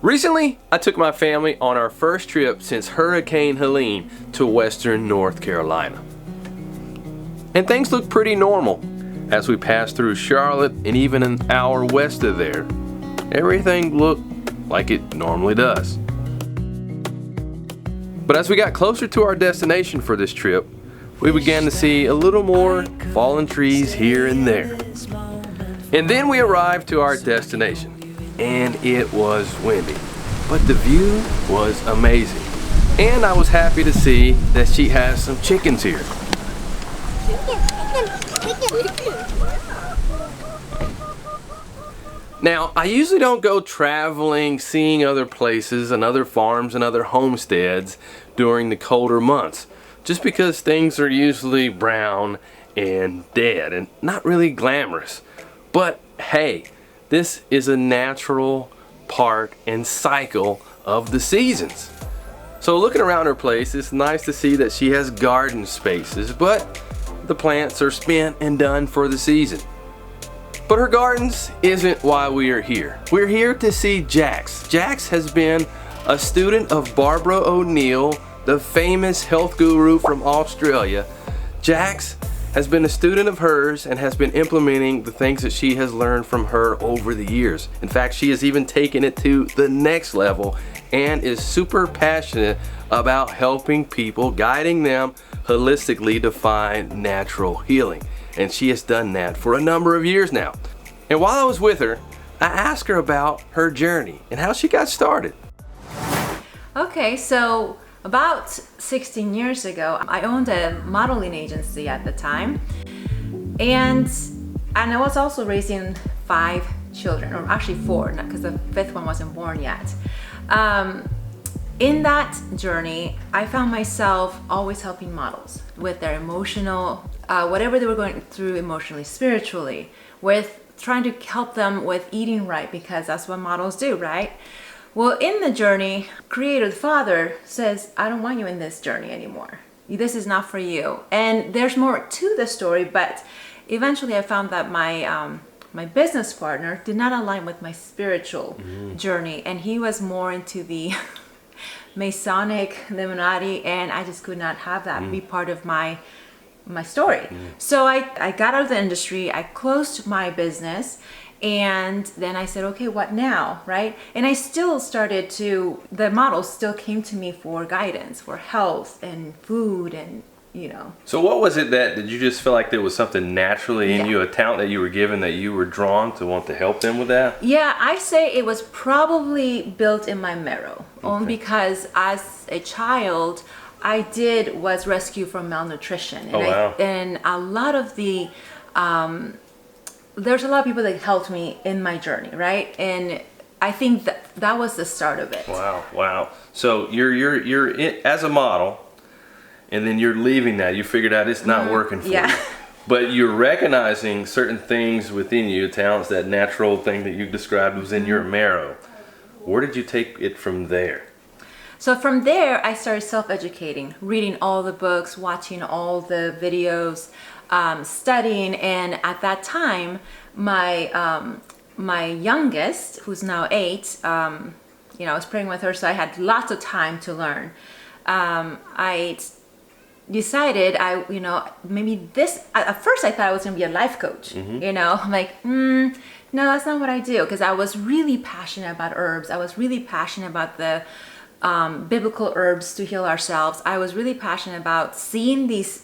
Recently, I took my family on our first trip since Hurricane Helene to western North Carolina. And things looked pretty normal as we passed through Charlotte and even an hour west of there. Everything looked like it normally does. But as we got closer to our destination for this trip, we began to see a little more fallen trees here and there. And then we arrived to our destination, and it was windy, but the view was amazing. And I was happy to see that she has some chickens here. Now, I usually don't go traveling, seeing other places and other farms and other homesteads during the colder months, just because things are usually brown and dead and not really glamorous. But hey, this is a natural part and cycle of the seasons. So looking around her place, it's nice to see that she has garden spaces, but the plants are spent and done for the season. But her gardens isn't why we are here. We're here to see Jax. Jax has been a student of Barbara O'Neill, the famous health guru from Australia. Jax has been a student of hers and has been implementing the things that she has learned from her over the years. In fact, she has even taken it to the next level and is super passionate about helping people, guiding them holistically to find natural healing. And she has done that for a number of years now. And while I was with her, I asked her about her journey and how she got started. Okay, so about 16 years ago, I owned a modeling agency at the time, and I was also raising 5 children, or actually 4, because the 5th one wasn't born yet. In that journey, I found myself always helping models with their emotional, whatever they were going through emotionally, spiritually, with trying to help them with eating right, because that's what models do, right? Well, in the journey, Creator, the Father, says, I don't want you in this journey anymore. This is not for you. And there's more to the story, but eventually I found that my business partner did not align with my spiritual journey, and he was more into the Masonic, Illuminati, and I just could not have that be part of my story. So I got out of the industry, I closed my business, and then I said, okay, what now, right? And I still started to, the models still came to me for guidance, for health and food and, you know. So what was it that, did you just feel like there was something naturally in you, a talent that you were given that you were drawn to want to help them with that? Yeah, I say it was probably built in my marrow, only because as a child, was rescued from malnutrition. And and a lot of the, there's a lot of people that helped me in my journey, right? And I think that was the start of it. Wow. So you're in, as a model, and then you're leaving that. You figured out it's not working for you. But you're recognizing certain things within you, talents, that natural thing that you described was in your marrow. Where did you take it from there? So from there, I started self-educating, reading all the books, watching all the videos, studying. And at that time, my youngest, who's now 8, I was praying with her, so I had lots of time to learn. I decided maybe this, at first I thought I was going to be a life coach, I'm like, no, that's not what I do, because I was really passionate about herbs. I was really passionate about the biblical herbs to heal ourselves. I was really passionate about seeing these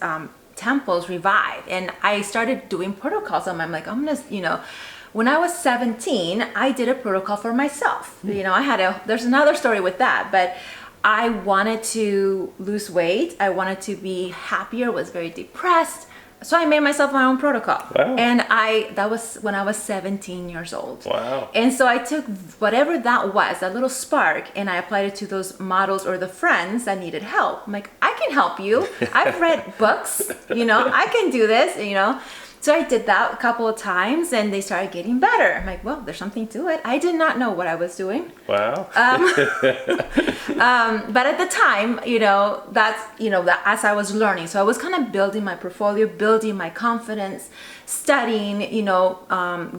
temples revive, and I started doing protocols. I'm like, I'm gonna, when I was 17, I did a protocol for myself. There's another story with that, but I wanted to lose weight. I wanted to be happier, was very depressed. So I made myself my own protocol. Wow. And that was when I was 17 years old. Wow. And so I took whatever that was, that little spark, and I applied it to those models or the friends that needed help. I'm like, I can help you. I've read books, I can do this, So I did that a couple of times and they started getting better. I'm like, well, there's something to it. I did not know what I was doing. Wow. But at the time, that as I was learning, so I was kind of building my portfolio, building my confidence, studying,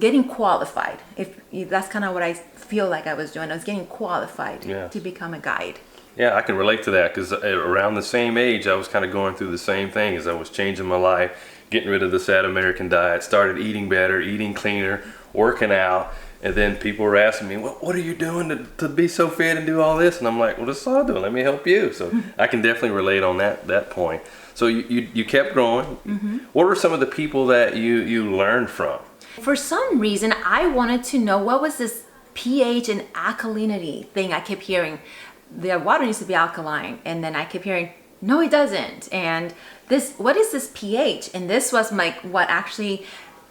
getting qualified. If that's kind of what I feel like I was doing. I was getting qualified to become a guide. Yeah, I can relate to that because around the same age, I was kind of going through the same thing as I was changing my life, getting rid of the sad American diet, started eating better, eating cleaner, working out. And then people were asking me, what are you doing to be so fit and do all this? And I'm like, well, that's all I'm doing. Let me help you. So I can definitely relate on that point. So you kept growing. Mm-hmm. What were some of the people that you learned from? For some reason, I wanted to know what was this pH and alkalinity thing I kept hearing. The water needs to be alkaline. And then I kept hearing, no, it doesn't. And what is this pH? And this was what actually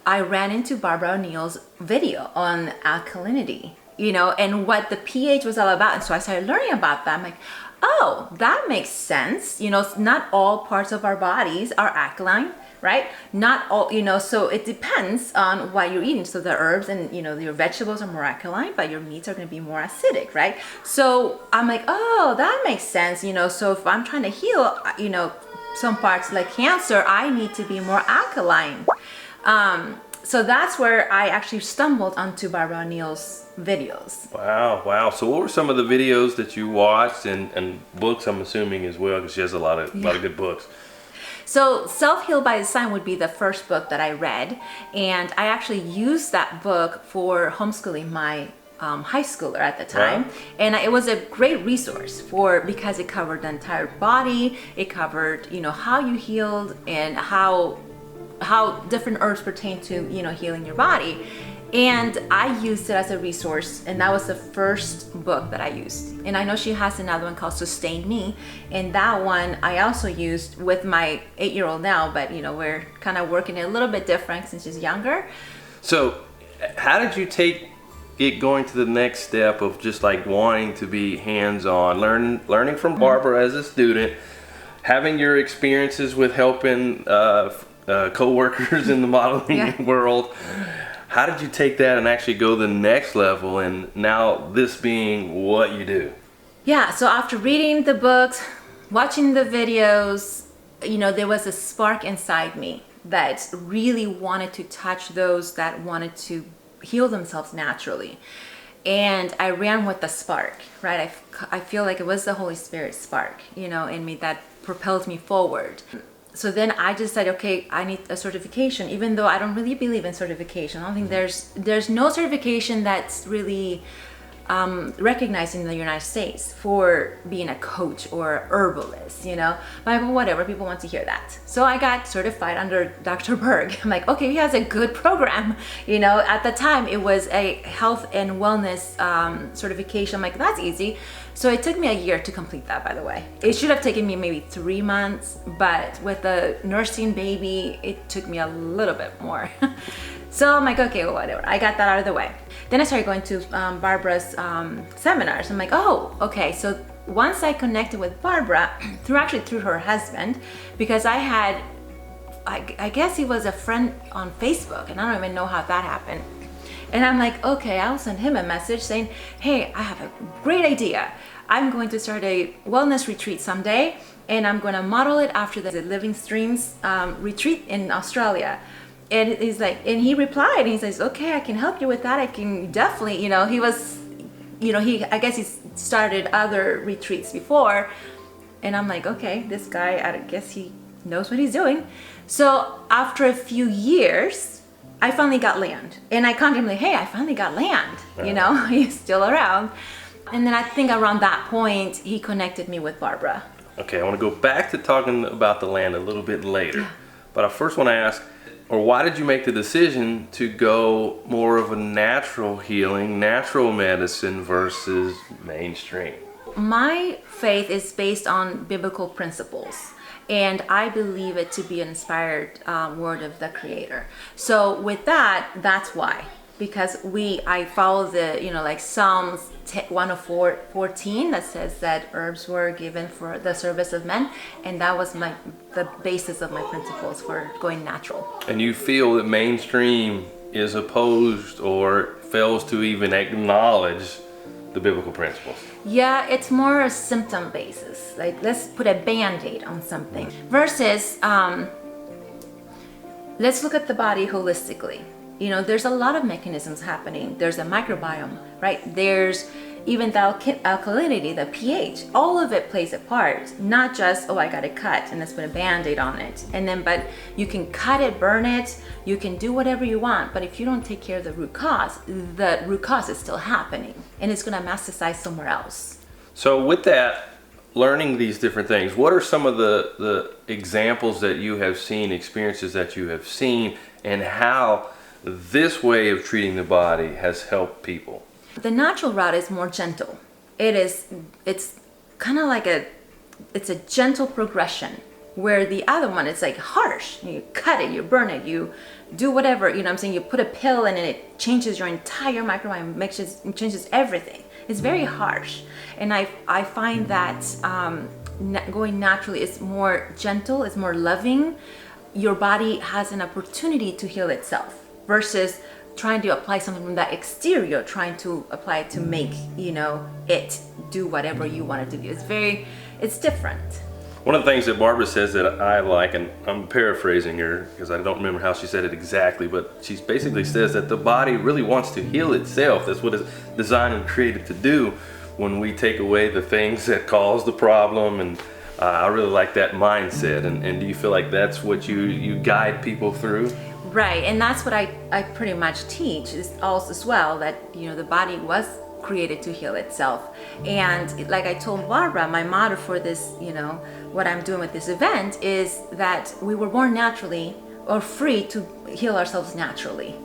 I ran into Barbara O'Neill's video on alkalinity, and what the pH was all about. And so I started learning about that. I'm like, oh, that makes sense. Not all parts of our bodies are alkaline, right? Not all, so it depends on what you're eating. So the herbs and, your vegetables are more alkaline, but your meats are going to be more acidic, right? So I'm like, oh, that makes sense. So if I'm trying to heal, some parts like cancer, I need to be more alkaline. So that's where I actually stumbled onto Barbara O'Neill's videos. Wow. So what were some of the videos that you watched and books, I'm assuming, as well, because she has a lot of good books. So Self-Heal by Design would be the first book that I read. And I actually used that book for homeschooling my high schooler at the time. Wow. And it was a great resource because it covered the entire body. It covered, how you healed and how different herbs pertain to, healing your body. And I used it as a resource, and that was the first book that I used. And I know she has another one called Sustain Me, and that one I also used with my 8-year-old now, but we're kind of working a little bit different since she's younger. So how did you take it going to the next step of just wanting to be hands-on, learning from Barbara as a student, having your experiences with helping co-workers in the modeling world? How did you take that and actually go the next level, and now this being what you do? Yeah, so after reading the books, watching the videos, there was a spark inside me that really wanted to touch those that wanted to heal themselves naturally. And I ran with the spark, right? I feel like it was the Holy Spirit spark, in me that propelled me forward. So then I just said, okay, I need a certification, even though I don't really believe in certification. I don't think there's no certification that's really recognized in the United States for being a coach or herbalist, But whatever, people want to hear that. So I got certified under Dr. Berg. I'm like, okay, he has a good program. At the time it was a health and wellness certification. I'm like, that's easy. So it took me a year to complete that, by the way. It should have taken me maybe 3 months, but with the nursing baby, it took me a little bit more. So I'm like, okay, well, whatever. I got that out of the way. Then I started going to Barbara's seminars. I'm like, oh, okay. So once I connected with Barbara, through her husband, because I guess he was a friend on Facebook, and I don't even know how that happened. And I'm like, okay, I'll send him a message saying, hey, I have a great idea. I'm going to start a wellness retreat someday, and I'm going to model it after the Living Streams retreat in Australia. And he's like, and he replied, and he says, okay, I can help you with that. I can definitely, he was, I guess he started other retreats before. And I'm like, okay, this guy, I guess he knows what he's doing. So after a few years, I finally got land. And I contacted him like, hey, I finally got land. He's still around. And then I think around that point, he connected me with Barbara. Okay, I want to go back to talking about the land a little bit later. But I first want to ask, why did you make the decision to go more of a natural healing, natural medicine versus mainstream? My faith is based on biblical principles, and I believe it to be an inspired word of the Creator. So with that, that's why. because I follow the, like Psalms 104:14 that says that herbs were given for the service of men, and that was the basis of my principles for going natural. And you feel that mainstream is opposed or fails to even acknowledge the biblical principles? Yeah, it's more a symptom basis. Like, let's put a band-aid on something versus let's look at the body holistically. There's a lot of mechanisms happening. There's a microbiome, right? There's even the alkalinity, the pH. All of it plays a part. Not just, I got a cut and let's put a band-aid on it. But you can cut it, burn it, you can do whatever you want. But if you don't take care of the root cause is still happening, and it's going to metastasize somewhere else. So with that, learning these different things, what are some of the examples that you have seen, experiences that you have seen, and how this way of treating the body has helped people? The natural route is more gentle. It's kind of like it's a gentle progression, where the other one is like harsh. You cut it, you burn it, you do whatever, you put a pill in and it changes your entire microbiome, changes everything. It's very harsh. And I find that going naturally is more gentle, it's more loving. Your body has an opportunity to heal itself versus trying to apply something from that exterior, trying to apply it to make, it do whatever you want it to do. It's different. One of the things that Barbara says that I like, and I'm paraphrasing her because I don't remember how she said it exactly, but she basically says that the body really wants to heal itself. That's what it's designed and created to do when we take away the things that cause the problem. And I really like that mindset. And do you feel like that's what you guide people through? Right, and that's what I pretty much teach is also as well, that the body was created to heal itself. And like I told Barbara, my motto for this, what I'm doing with this event is that we were born naturally or free to heal ourselves naturally.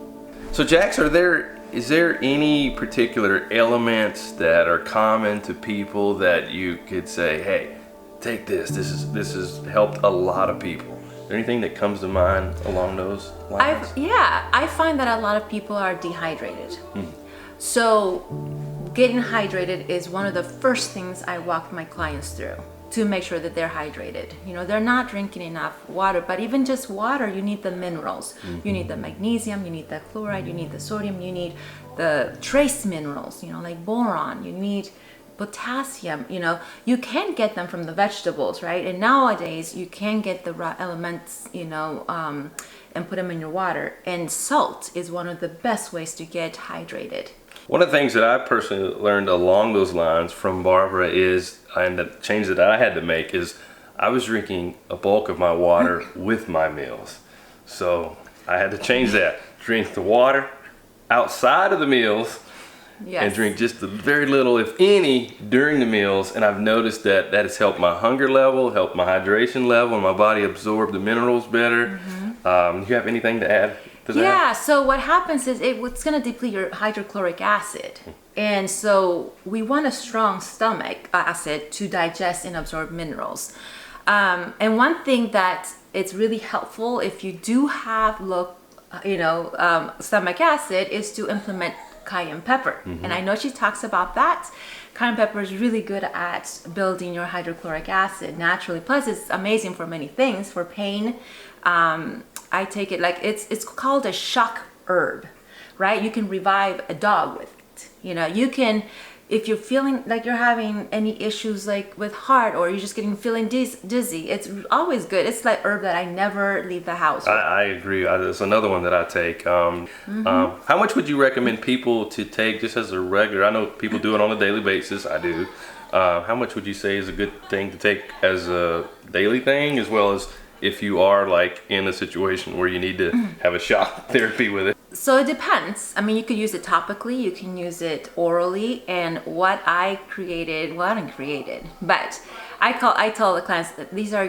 So Jax, is there any particular elements that are common to people that you could say, hey, take this has helped a lot of people? Is there anything that comes to mind along those lines? I find that a lot of people are dehydrated. So getting hydrated is one of the first things I walk my clients through to make sure that they're hydrated. They're not drinking enough water, but even just water, you need the minerals. You need the magnesium, you need the chloride, you need the sodium, you need the trace minerals, like boron, you need potassium. You can get them from the vegetables, right? And nowadays you can get the raw elements, and put them in your water. And salt is one of the best ways to get hydrated. One of the things that I personally learned along those lines from Barbara is, and the change that I had to make is, I was drinking a bulk of my water with my meals. So I had to change that. Drink the water outside of the meals. Yes. And drink just very little, if any, during the meals. And I've noticed that has helped my hunger level, helped my hydration level, and my body absorb the minerals better. Do you have anything to add to that? Yeah, so what happens is it's going to deplete your hydrochloric acid. And so we want a strong stomach acid to digest and absorb minerals. And one thing that it's really helpful if you do have stomach acid is to implement cayenne pepper. And I know she talks about that. Cayenne pepper is really good at building your hydrochloric acid naturally. Plus, it's amazing for many things. For pain, I take it like it's called a shock herb, right? You can revive a dog with it. You can, if you're feeling like you're having any issues like with heart, or you're just feeling dizzy, it's always good. It's like herb that I never leave the house with. I agree. It's another one that I take. How much would you recommend people to take just as a regular? I know people do it on a daily basis. I do. How much would you say is a good thing to take as a daily thing, as well as if you are like in a situation where you need to have a shock therapy with it? So it depends. I mean, you could use it topically, you can use it orally, and what I created, well, I didn't create it, but I tell the clients that these are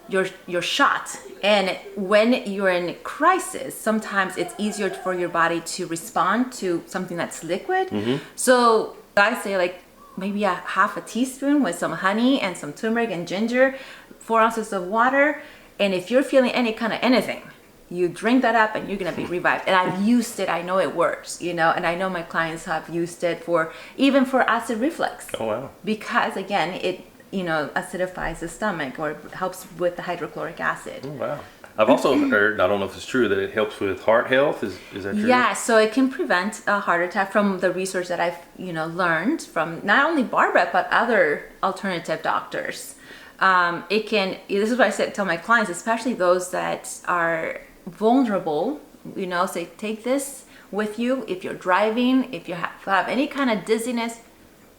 your shot. And when you're in crisis, sometimes it's easier for your body to respond to something that's liquid. So I say like maybe a half a teaspoon with some honey and some turmeric and ginger, 4 ounces of water. And if you're feeling any kind of anything, you drink that up and you're gonna be revived. And I've used it. I know it works, and I know my clients have used it even for acid reflux. Oh wow! Because again, it acidifies the stomach or helps with the hydrochloric acid. Oh wow! I've also heard, I don't know if it's true, that it helps with heart health. Is that true? Yeah, so it can prevent a heart attack from the research that I've learned from not only Barbara but other alternative doctors. This is what I tell my clients, especially those that are vulnerable, say take this with you if you're driving, if you have any kind of dizziness,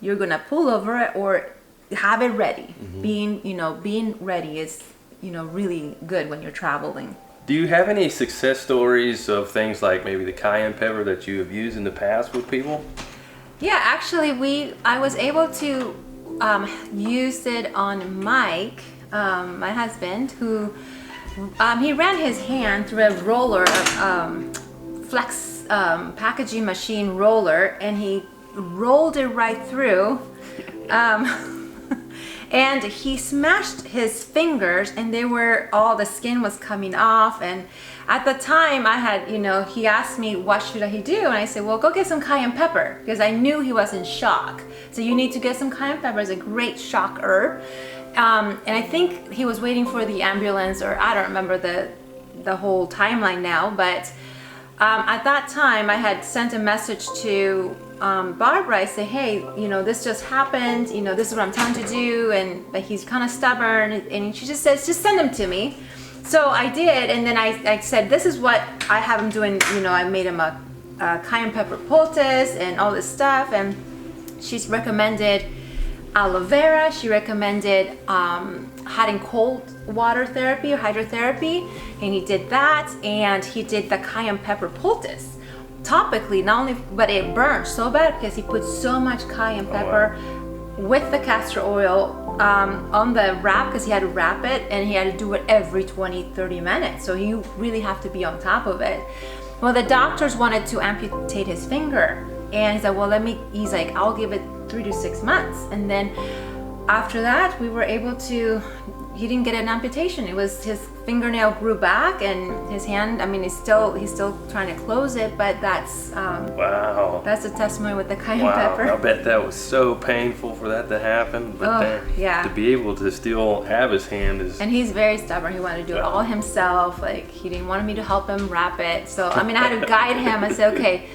you're gonna pull over it or have it ready. Being ready is really good when you're traveling. Do you have any success stories of things like maybe the cayenne pepper that you have used in the past with people? Yeah, actually I was able to use it on Mike, my husband, who he ran his hand through a roller, flex packaging machine roller, and he rolled it right through. And he smashed his fingers, and all the skin was coming off. And at the time he asked me, what should I do? And I said, well, go get some cayenne pepper, because I knew he was in shock. So you need to get some cayenne pepper. It's a great shock herb. And I think he was waiting for the ambulance, or I don't remember the whole timeline now, but at that time I had sent a message to Barbara. I say, hey, this just happened, this is what I'm trying to do, but he's kind of stubborn, and she just says, just send him to me. So I did, and then I said, this is what I have him doing. I made him a cayenne pepper poultice and all this stuff, and she's recommended aloe vera. She recommended hot and cold water therapy or hydrotherapy, and he did that, and he did the cayenne pepper poultice topically, not only, but it burned so bad because he put so much cayenne pepper with the castor oil on the wrap, because he had to wrap it, and he had to do it every 20-30 minutes, so you really have to be on top of it. Well, the doctors wanted to amputate his finger, and he said, well, he's like, I'll give it 3 to 6 months. And then after that, we were able to, he didn't get an amputation. It was his fingernail grew back, and his hand, he's still trying to close it, but that's wow. That's a testimony with the cayenne wow. pepper. I bet that was so painful for that to happen, but to be able to still have his hand is... And he's very stubborn. He wanted to do it all himself. Like, he didn't want me to help him wrap it. So I had to guide him. I said, okay,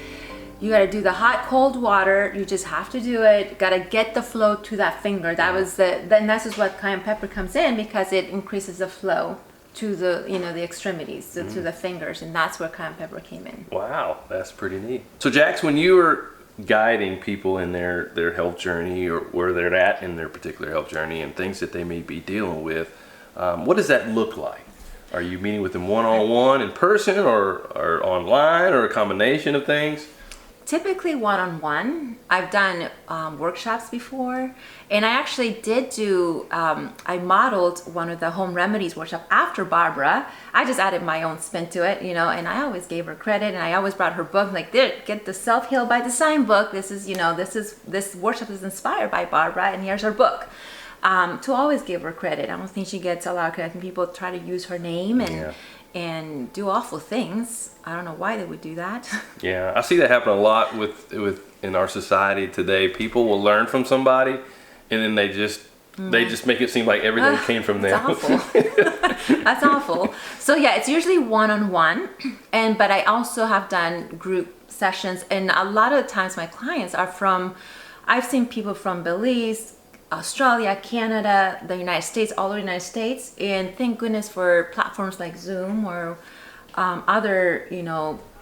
you got to do the hot cold water. You just have to do it. Got to get the flow to that finger. That's is what cayenne pepper comes in, because it increases the flow to the the extremities, to the fingers, and that's where cayenne pepper came in. Wow, that's pretty neat. So Jax, when you were guiding people in their health journey, or where they're at in their particular health journey, and things that they may be dealing with, what does that look like? Are you meeting with them one-on-one in person, or online, or a combination of things? Typically one-on-one. I've done workshops before, and I actually did do, I modeled one of the home remedies workshop after Barbara. I just added my own spin to it, and I always gave her credit, and I always brought her book, like, there, get the Self-Heal by Design book. This is, this workshop is inspired by Barbara, and here's her book. To always give her credit. I don't think she gets a lot of credit. I think people try to use her name and do awful things. I don't know why they would do that. Yeah, I see that happen a lot with in our society today. People will learn from somebody, and then they just make it seem like everything came from them. That's awful. That's awful. So yeah, it's usually one-on-one, but I also have done group sessions, and a lot of the times my clients are I've seen people from Belize, Australia, Canada, the United States, all over the United States, and thank goodness for platforms like Zoom or other,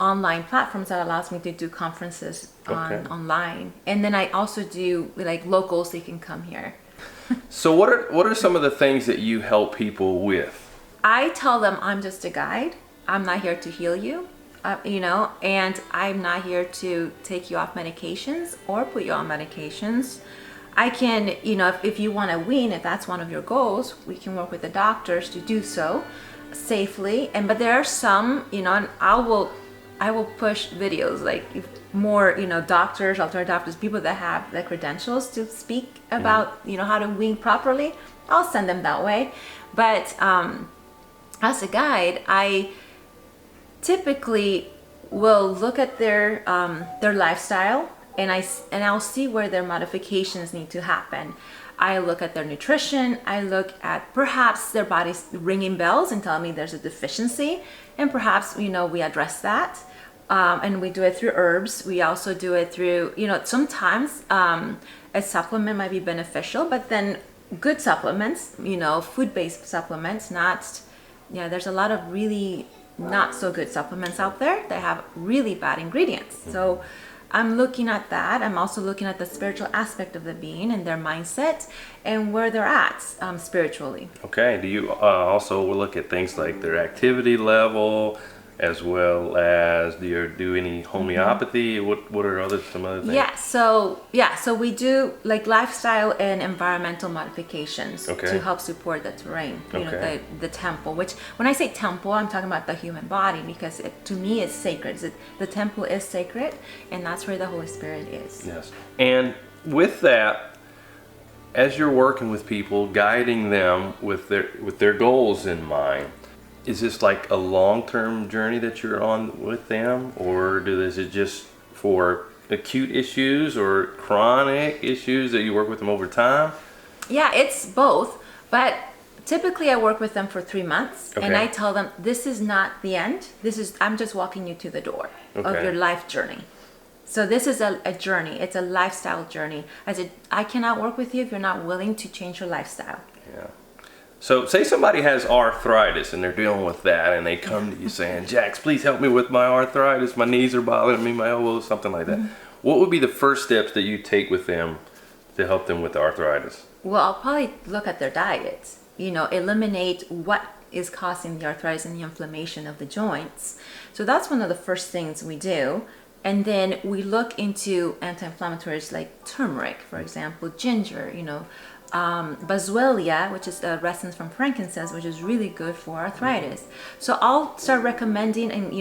online platforms that allows me to do conferences online. And then I also do like locals, they can come here. So what are some of the things that you help people with? I tell them I'm just a guide. I'm not here to heal you, and I'm not here to take you off medications or put you on medications. I can, if you want to wean, if that's one of your goals, we can work with the doctors to do so safely. But there are some, and I will push videos, like if more, doctors, alternative doctors, people that have the credentials to speak about, how to wean properly. I'll send them that way. But as a guide, typically will look at their lifestyle, and I'll see where their modifications need to happen. I look at their nutrition. I look at perhaps their body's ringing bells and telling me there's a deficiency, and perhaps we address that. And we do it through herbs. We also do it through, sometimes a supplement might be beneficial, but then good supplements, food-based supplements, there's a lot of really not so good supplements out there that have really bad ingredients. So I'm looking at that. I'm also looking at the spiritual aspect of the being and their mindset and where they're at spiritually. Okay. Do you also look at things like their activity level, as well as do you do any homeopathy? What are some other things? So we do like lifestyle and environmental modifications to help support the terrain, the temple, which when I say temple, I'm talking about the human body, because to me it's sacred. The temple is sacred, and that's where the Holy Spirit is. Yes. And with that, as you're working with people, guiding them with their goals in mind, is this like a long-term journey that you're on with them, or is it just for acute issues or chronic issues that you work with them over time? Yeah, it's both, but typically I work with them for 3 months, and I tell them this is not the end. I'm just walking you to the door of your life journey. So this is a journey. It's a lifestyle journey. I cannot work with you if you're not willing to change your lifestyle. Yeah. So say somebody has arthritis and they're dealing with that, and they come to you saying, Jax, please help me with my arthritis. My knees are bothering me, my elbows, something like that. What would be the first steps that you take with them to help them with the arthritis? Well, I'll probably look at their diet, eliminate what is causing the arthritis and the inflammation of the joints. So that's one of the first things we do. And then we look into anti-inflammatories like turmeric, for example, ginger, boswellia, which is a resin from frankincense, which is really good for arthritis. So I'll start recommending, and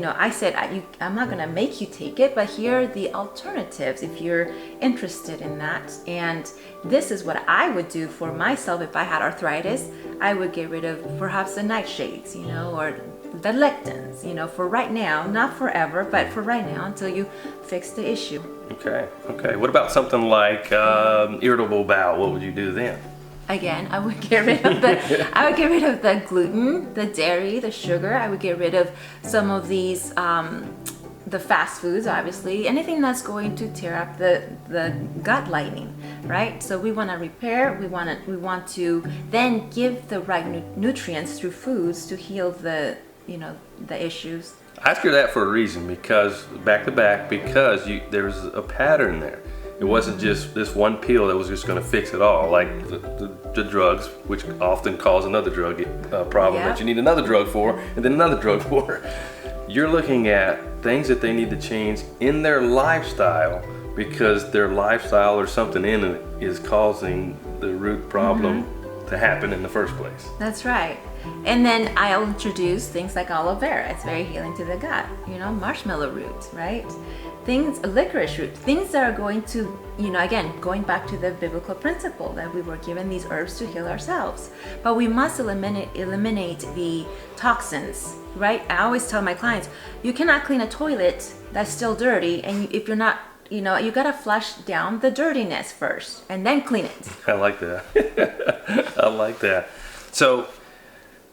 I said I'm not gonna make you take it, but here are the alternatives if you're interested in that. And this is what I would do for myself if I had arthritis. I would get rid of perhaps the nightshades, or the lectins, for right now, not forever, but for right now until you fix the issue. Okay. What about something like irritable bowel? What would you do then? Again, I would get rid of the gluten, the dairy, the sugar. I would get rid of some of these the fast foods, obviously, anything that's going to tear up the gut lining, right? So we want to repair. We want to then give the right nutrients through foods to heal the issues. I asked her that for a reason, because back to back, because there's a pattern there. It wasn't just this one pill that was just going to fix it all, like the drugs, which often cause another drug problem that you need another drug for, and then another drug for. You're looking at things that they need to change in their lifestyle, because their lifestyle or something in it is causing the root problem to happen in the first place. That's right. And then I'll introduce things like aloe vera. It's very healing to the gut. Marshmallow root, right? Licorice root, things that are going to, again, going back to the biblical principle that we were given these herbs to heal ourselves. But we must eliminate the toxins, right? I always tell my clients, you cannot clean a toilet that's still dirty, and if you're not, you gotta flush down the dirtiness first and then clean it. I like that. I like that. So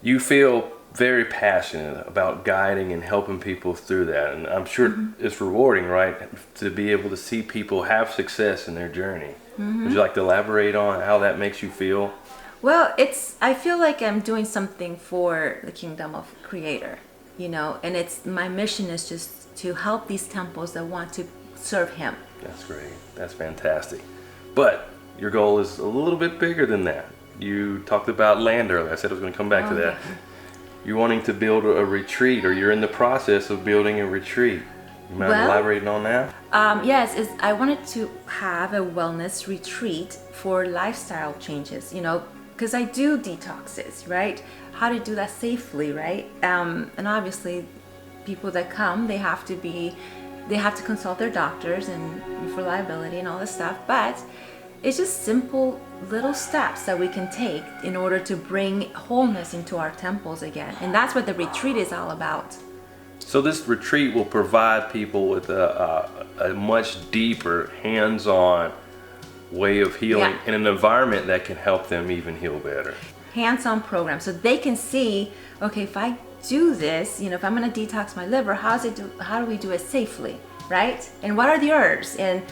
you feel very passionate about guiding and helping people through that, and I'm sure it's rewarding, right, to be able to see people have success in their journey. Would you like to elaborate on how that makes you feel? Well, I feel like I'm doing something for the kingdom of Creator, and my mission is just to help these temples that want to serve Him. That's great. That's fantastic. But your goal is a little bit bigger than that. You talked about land earlier. I said I was going to come back to that. Yeah. You're wanting to build a retreat, or you're in the process of building a retreat. You mind elaborating on that? Yes, I wanted to have a wellness retreat for lifestyle changes, because I do detoxes, right? How to do that safely, right? And obviously, people that come, they have to consult their doctors and for liability and all this stuff, but it's just simple little steps that we can take in order to bring wholeness into our temples again. And that's what the retreat is all about. So this retreat will provide people with a much deeper, hands-on way of healing in an environment that can help them even heal better. Hands-on program, so they can see, okay, if I do this, you know, if I'm going to detox my liver, how do we do it safely, right? And what are the herbs? And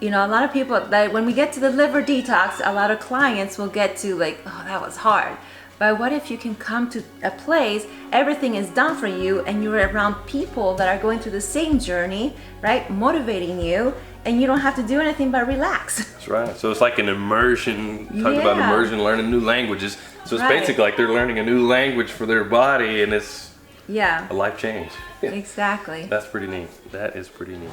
you know, a lot of people, that when we get to the liver detox, a lot of clients will get to like, oh, that was hard. But what if you can come to a place, everything is done for you, and you're around people that are going through the same journey, right? Motivating you, and you don't have to do anything but relax. That's right. So it's like an immersion, talk about immersion, learning new languages. So it's basically like they're learning a new language for their body, and it's a life change. Exactly. That's pretty neat. That is pretty neat.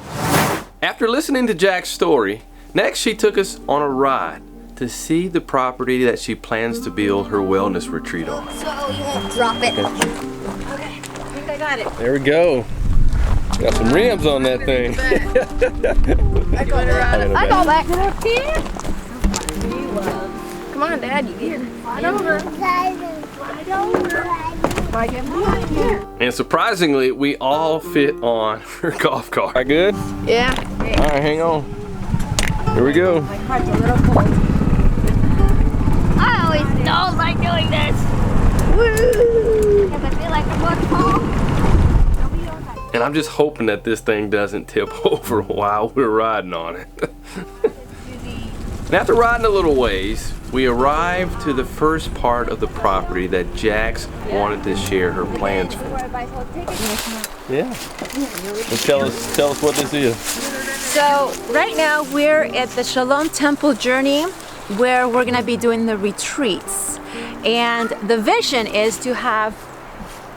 After listening to Jack's story, next she took us on a ride to see the property that she plans to build her wellness retreat on. So you won't drop it. Okay, I think I got it. There we go. Got some rims on that thing. I go back. Up here. Come on, Dad, you get it. Slide over. Slide over. And surprisingly, we all fit on her golf cart. All right, good? Yeah. All right, hang on. Here we go. My cart's a little cold. I always don't like doing this. Woo! Because I feel like I'm going to fall. And I'm just hoping that this thing doesn't tip over while we're riding on it. And after riding a little ways, we arrived to the first part of the property that Jax wanted to share her plans for. Yeah. And tell us what this is. So right now we're at the Shalom Temple Journey, where we're gonna be doing the retreats. And the vision is to have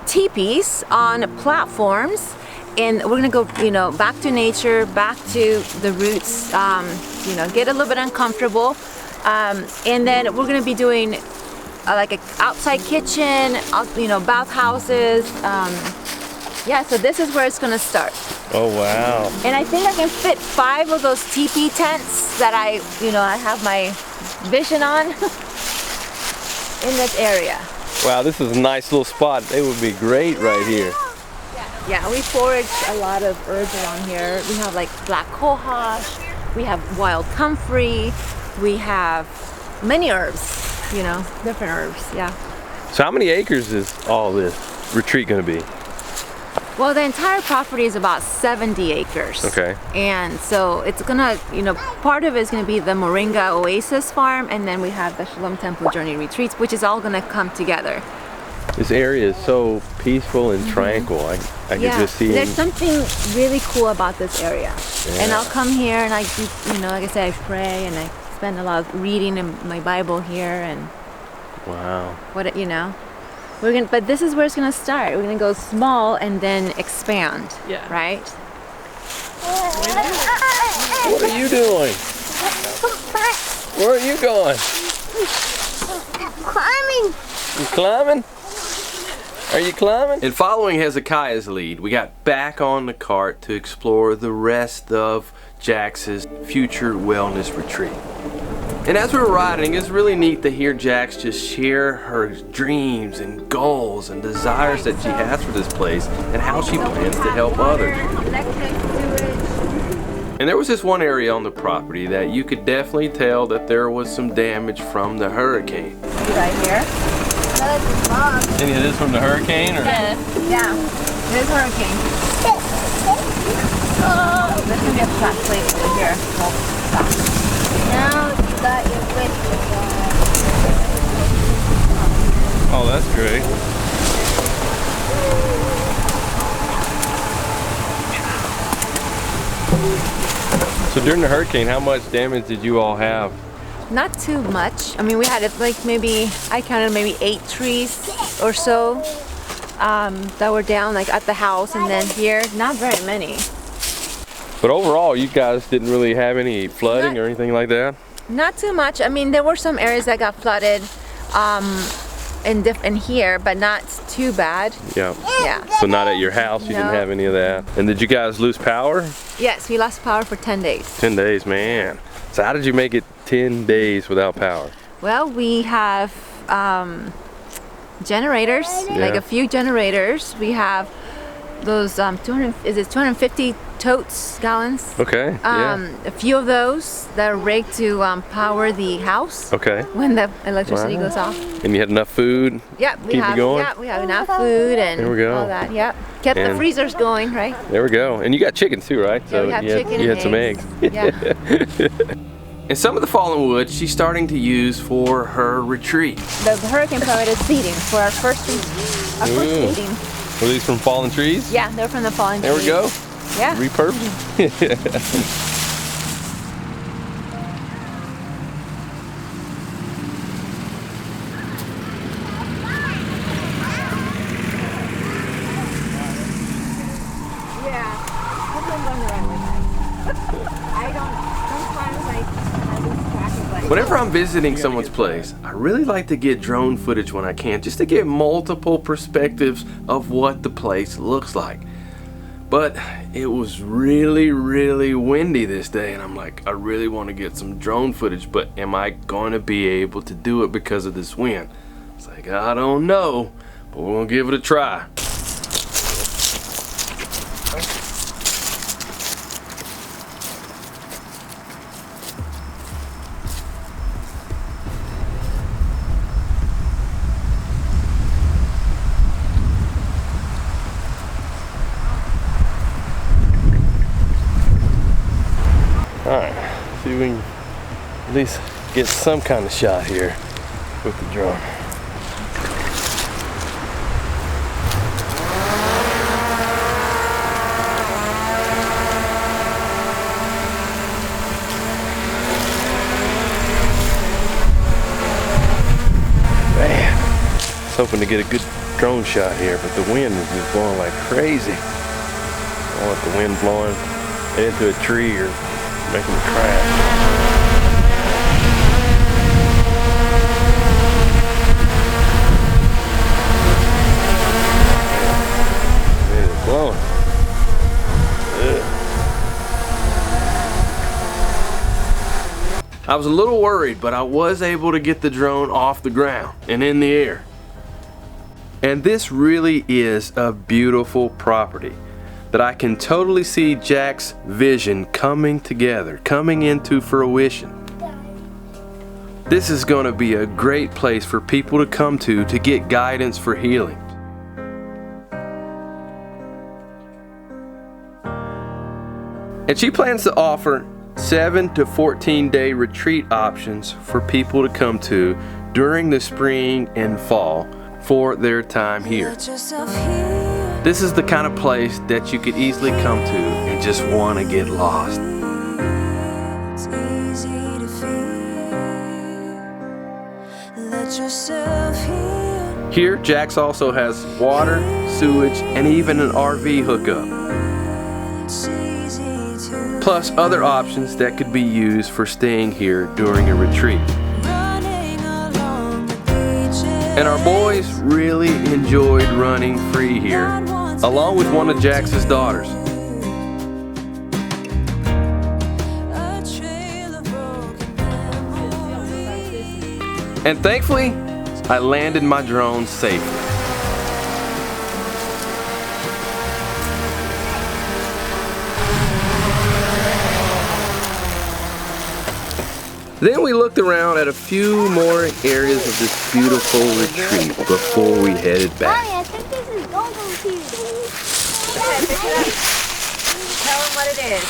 teepees on platforms, and we're gonna go, you know, back to nature, back to the roots, you know, get a little bit uncomfortable. And then we're gonna be doing like an outside kitchen, you know, bathhouses. Yeah, so this is where it's gonna start. Oh, wow. And I think I can fit 5 of those teepee tents that I have my vision on in this area. Wow, this is a nice little spot. They would be great right here. Yeah, we forage a lot of herbs around here. We have like black cohosh, we have wild comfrey, we have many herbs, you know, different herbs, yeah. So how many acres is all this retreat gonna be? Well, the entire property is about 70 acres. Okay. And so it's gonna, you know, part of it is gonna be the Moringa Oasis Farm, and then we have the Shalom Temple Journey Retreats, which is all gonna come together. This area is so peaceful and tranquil. I can just see. There's something really cool about this area. Yeah. And I'll come here and I do, you know, like I said, I pray and I spend a lot of reading in my Bible here, and wow. what, you know. But this is where it's gonna start. We're gonna go small and then expand. Yeah. Right? What are you doing? Where are you going? Climbing. You climbing? Are you climbing? And following Hezekiah's lead, we got back on the cart to explore the rest of Jax's future wellness retreat. And as we're riding, it's really neat to hear Jax just share her dreams and goals and desires that she has for this place and how she plans to help others. And there was this one area on the property that you could definitely tell that there was some damage from the hurricane. Right here. Any of this from the hurricane? Or? Yeah. There's a hurricane. Oh, there's gonna be a flat plate over here. Now you got your whiskey. Oh, that's great. So during the hurricane, how much damage did you all have? Not too much. I mean, we had like maybe, I counted maybe 8 trees or so that were down like at the house, and then here, not very many. But overall, you guys didn't really have any flooding or anything like that? Not too much. I mean, there were some areas that got flooded in here, but not too bad. Yeah. Yeah. So not at your house, you didn't have any of that. And did you guys lose power? Yes, we lost power for 10 days. 10 days, man. So how did you make it 10 days without power? Well, we have generators, like a few generators. We have those 250 totes, gallons. Okay. Yeah. A few of those that are rigged to power the house. Okay. When the electricity Wow. goes off. And you had enough food? Yeah, we Keep have. it going? Yeah, we have enough food and There we go. all that. Yeah, kept the And- freezers going, right? There we go. And you got chickens too, right? Yeah, we have chicken you and had some eggs. Yeah. And some of the fallen wood she's starting to use for her retreat. The hurricane provided seeding for our first seeding. Were these from fallen trees? Yeah, they're from the fallen There we trees. go. Yeah. Repurposed. Whenever I'm visiting someone's place, I really like to get drone footage when I can, just to get multiple perspectives of what the place looks like. But it was really, really windy this day, and I'm like, I really want to get some drone footage, but am I going to be able to do it because of this wind? It's like, I don't know, but we're going to give it a try. Alright, see if we can at least get some kind of shot here with the drone. Man, I was hoping to get a good drone shot here, but the wind is just blowing like crazy. I don't want the wind blowing into a tree or making it crash. It is blowing. Ugh. I was a little worried, but I was able to get the drone off the ground and in the air. And this really is a beautiful property that I can totally see Jack's vision coming together, coming into fruition. This is going to be a great place for people to come to get guidance for healing. And she plans to offer 7 to 14-day retreat options for people to come to during the spring and fall for their time here. This is the kind of place that you could easily come to and just want to get lost. Here, Jack's also has water, sewage, and even an RV hookup. Plus other options that could be used for staying here during a retreat. And our boys really enjoyed running free here, along with one of Jack's daughters. And thankfully, I landed my drone safely. Then we looked around at a few more areas of this beautiful retreat before we headed back. Mommy, I think this is go-go tea. Tell them what it is.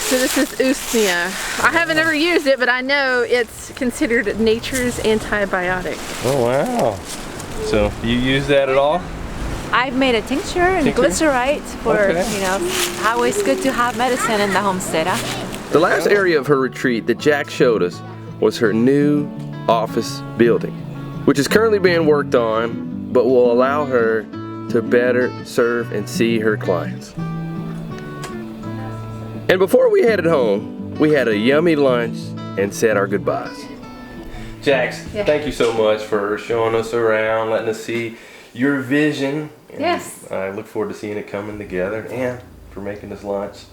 So this is usnea. I haven't ever used it, but I know it's considered nature's antibiotic. Oh wow. So you use that at all? I've made a tincture and glycerite for, always good to have medicine in the homestead. The last area of her retreat that Jack showed us was her new office building, which is currently being worked on, but will allow her to better serve and see her clients. And before we headed home, we had a yummy lunch and said our goodbyes. Jax, thank you so much for showing us around, letting us see your vision. And Yes. I look forward to seeing it coming together and for making this lunch.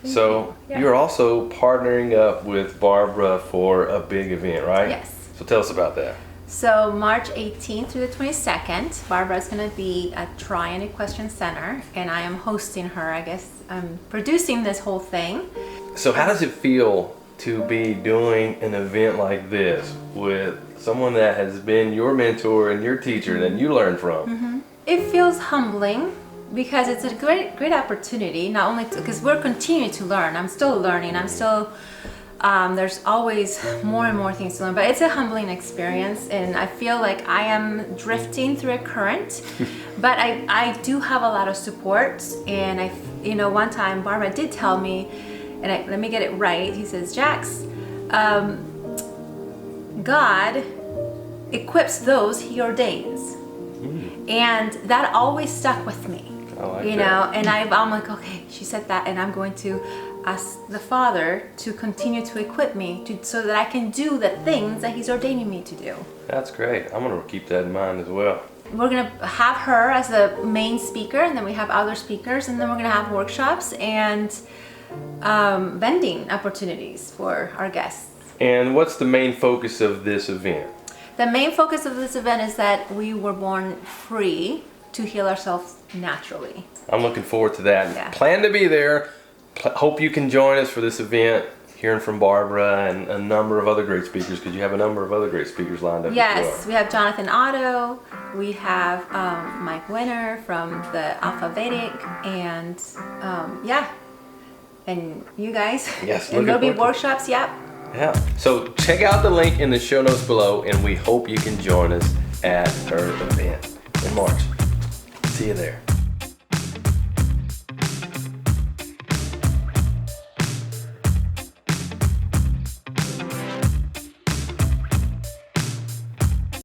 So you're also partnering up with Barbara for a big event, right? Yes. So tell us about that. So March 18th through the 22nd, Barbara's going to be at Tryon Equestrian Center, and I am hosting her. I guess I'm producing this whole thing. So how does it feel to be doing an event like this with someone that has been your mentor and your teacher that you learned from? It feels humbling because it's a great opportunity, not only because we're continuing to learn. I'm still learning. I'm still there's always more and more things to learn, but it's a humbling experience, and I feel like I am drifting through a current. But I do have a lot of support, and one time Barbara did tell me, and let me get it right. He says, Jax, God equips those he ordains. And that always stuck with me. I like you that. know, and I'm like, okay, she said that, and I'm going to ask the Father to continue to equip me so that I can do the things that he's ordaining me to do. That's great. I'm going to keep that in mind as well. We're going to have her as the main speaker, and then we have other speakers, and then we're going to have workshops and vending opportunities for our guests. And what's the main focus of this event? The main focus of this event is that we were born free to heal ourselves naturally. I'm looking forward to that. Yeah. Plan to be there. Hope you can join us for this event, hearing from Barbara and a number of other great speakers, because you have a number of other great speakers lined up. Yes, as well. we have Jonathan Otto, we have Mike Winner from the Alpha Vedic, and and you guys. Yes, and there'll be looking forward to it. workshops, yep. Yeah. So check out the link in the show notes below, and we hope you can join us at her event in March. See you there.